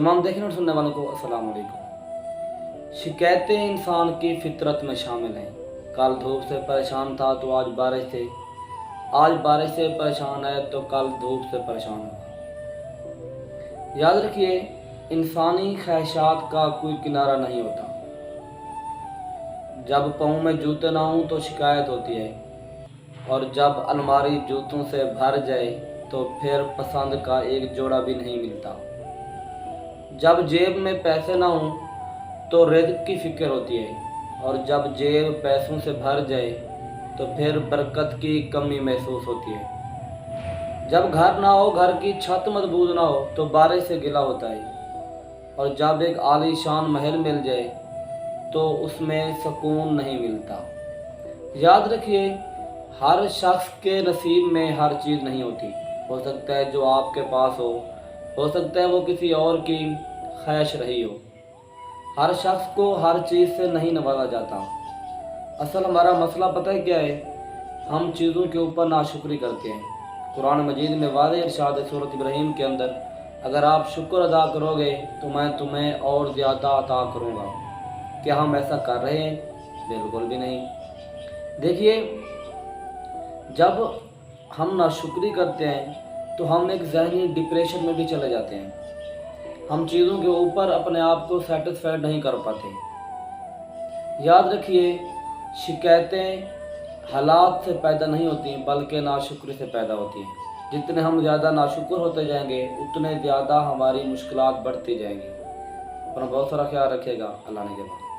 तमाम देखने और सुनने वालों को अस्सलाम वालेकुम। शिकायतें इंसान की फितरत में शामिल हैं। कल धूप से परेशान था तो आज बारिश से, आज बारिश से परेशान है तो कल धूप से परेशान होगा। याद रखिए, इंसानी ख्वाहिशात का कोई किनारा नहीं होता। जब पाँव में जूते ना हों तो शिकायत होती है, और जब अलमारी जूतों से भर जाए तो फिर पसंद का एक जोड़ा भी नहीं मिलता। जब जेब में पैसे ना हों तो रिज़्क की फिक्र होती है, और जब जेब पैसों से भर जाए तो फिर बरकत की कमी महसूस होती है। जब घर ना हो, घर की छत मजबूत ना हो तो बारिश से गिला होता है, और जब एक आलीशान महल मिल जाए तो उसमें सुकून नहीं मिलता। याद रखिए, हर शख्स के नसीब में हर चीज़ नहीं होती। हो सकता है जो आपके पास हो सकता है वो किसी और की ख्वाहिश रही हो। हर शख्स को हर चीज़ से नहीं नवाजा जाता। असल हमारा मसला पता है क्या है? हम चीज़ों के ऊपर नाशुक्री करते हैं। कुरान मजीद में वाज़ेह इरशाद है सूरत इब्राहीम के अंदर, अगर आप शुक्र अदा करोगे तो मैं तुम्हें और ज़्यादा अता करूँगा। क्या हम ऐसा कर रहे हैं? बिल्कुल भी नहीं। देखिए, जब हम नाशुक्री करते हैं तो हम एक ज़हनी डिप्रेशन में भी चले जाते हैं। हम चीज़ों के ऊपर अपने आप को सेटिस्फाइड नहीं कर पाते। याद रखिए, शिकायतें हालात से पैदा नहीं होती बल्कि नाशुक्री से पैदा होती हैं। जितने हम ज़्यादा नाशुक्र होते जाएंगे उतने ज़्यादा हमारी मुश्किलात बढ़ती जाएंगी। अपना बहुत सारा ख्याल रखिएगा। अल्लाह ने के बाद।